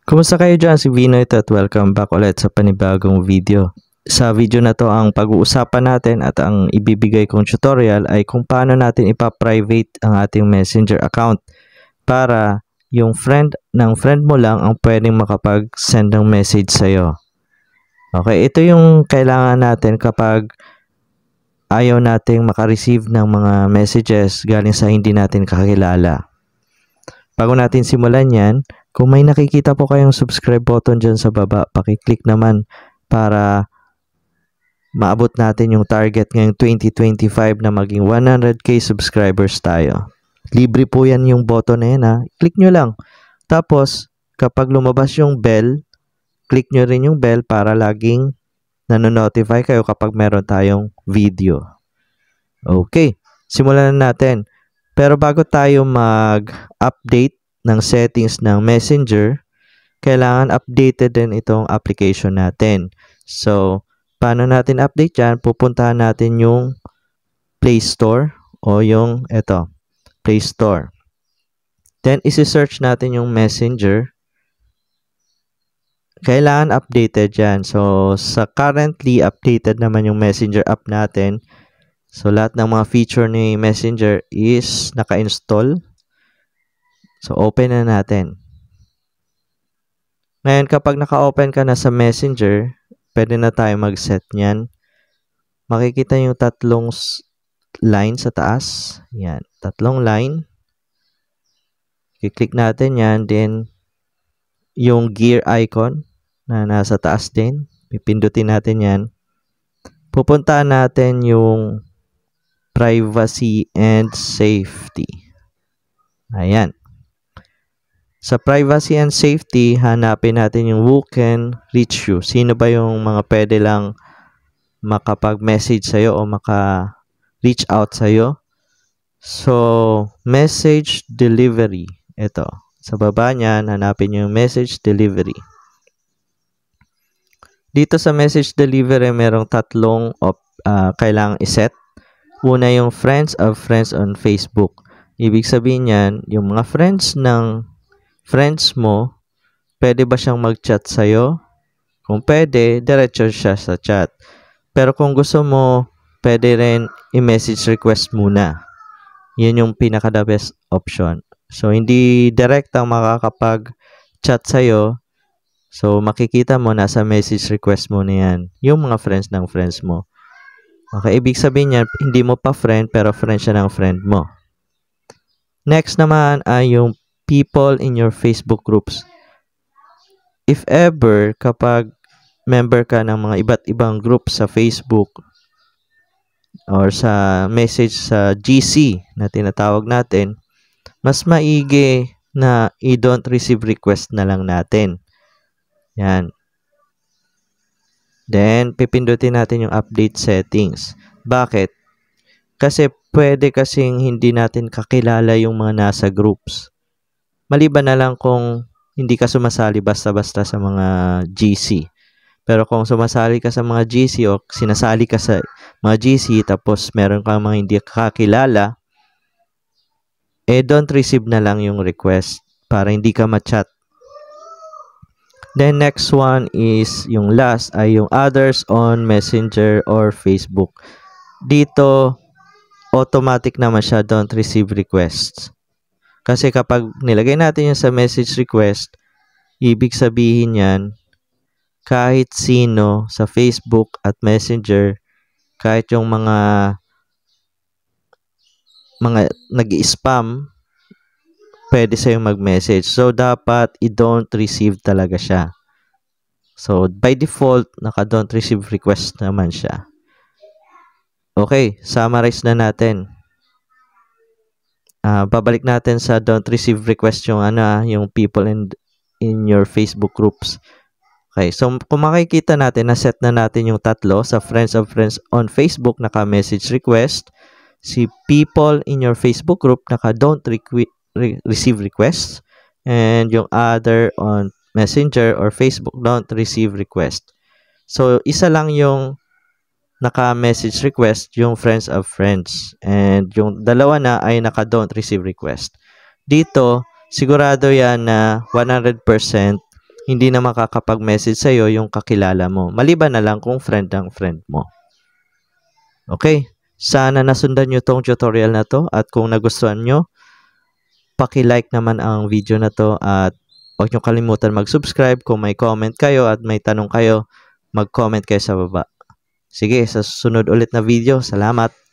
Kumusta kayo dyan? Si Vino ito at welcome back ulit sa panibagong video. Sa video na to, ang pag-uusapan natin at ang ibibigay kong tutorial ay kung paano natin ipa-private ang ating messenger account para yung friend ng friend mo lang ang pwedeng makapag-send ng message sa'yo. Okay, ito yung kailangan natin kapag ayaw nating makareceive ng mga messages galing sa hindi natin kakilala. Bago natin simulan yan, kung may nakikita po kayong subscribe button dyan sa baba, pakiclick naman para maabot natin yung target ngayong 2025 na maging 100k subscribers tayo. Libre po yan yung button na yan ha. Click nyo lang. Tapos, kapag lumabas yung bell, click nyo rin yung bell para laging nanonotify kayo kapag meron tayong video. Okay, simulan na natin. Pero bago tayo mag-update ng settings ng Messenger, kailangan updated din itong application natin. So, paano natin update yan? Pupuntahan natin yung Play Store o yung Play Store. Then, isi-search natin yung Messenger. Kailangan updated yan. So, sa currently updated naman yung Messenger app natin. So, lahat ng mga feature ni Messenger is naka-install. So, open na natin. Ngayon, kapag naka-open ka na sa Messenger, pwede na tayo mag-set niyan. Makikita yung tatlong line sa taas. Yan, tatlong line. I-click natin yan. Then, yung gear icon na nasa taas din. Pipindutin natin yan. Pupuntahan natin yung privacy and safety. Ayan. Sa privacy and safety, hanapin natin yung who can reach you. Sino ba yung mga pwede lang makapag-message sa'yo o maka-reach out sa'yo? So, message delivery. Ito. Sa baba niyan, hanapin yung message delivery. Dito sa message delivery, merong tatlong kailangang iset. Una yung friends of friends on Facebook. Ibig sabihin yan, yung mga friends ng friends mo, pwede ba siyang mag-chat sa'yo? Kung pwede, diretso siya sa chat. Pero kung gusto mo, pwede rin i-message request muna. Yan yung pinaka-the best option. So, hindi direct ang makakapag-chat sa'yo. So, makikita mo, nasa message request mo na yan. Yung mga friends ng friends mo. Okay, ibig sabihin niyan, hindi mo pa friend, pero friend siya ng friend mo. Next naman ay yung people in your Facebook groups. If ever, kapag member ka ng mga iba't ibang group sa Facebook or sa message sa GC na tinatawag natin, mas maigi na i-don't receive request na lang natin. Yan. Then, pipindutin natin yung update settings. Bakit? Kasi pwede kasing hindi natin kakilala yung mga nasa groups. Maliban na lang kung hindi ka sumasali basta-basta sa mga GC. Pero kung sumasali ka sa mga GC o sinasali ka sa mga GC tapos meron kang mga hindi kakilala, don't receive na lang yung request para hindi ka ma-chat. Then next one is yung last ay yung others on Messenger or Facebook. Dito, automatic naman siya, don't receive requests. Kasi kapag nilagay natin yung sa message request, ibig sabihin yan, kahit sino sa Facebook at Messenger, kahit yung mga nag-spam, pwede sa'yo mag-message. So, dapat i-don't receive talaga siya. So, by default, naka-don't receive request naman siya. Okay, summarize na natin. Babalik natin sa don't receive request yung yung people in your Facebook groups. Okay, so kung makikita natin, na-set na natin yung tatlo sa friends of friends on Facebook, naka-message request. Si people in your Facebook group, naka-don't receive requests, and yung other on Messenger or Facebook, don't receive request. So, isa lang yung naka-message request, yung friends of friends, and yung dalawa na ay naka-don't receive request. Dito, sigurado yan na 100% hindi na makakapag-message sa'yo yung kakilala mo. Maliban na lang kung friend ng friend mo. Okay? Sana nasundan nyo tong tutorial na to at kung nagustuhan nyo, paki-like naman ang video na to at huwag nyo kalimutan mag-subscribe. Kung may comment kayo at may tanong kayo, mag-comment kayo sa baba. Sige, sa susunod ulit na video. Salamat!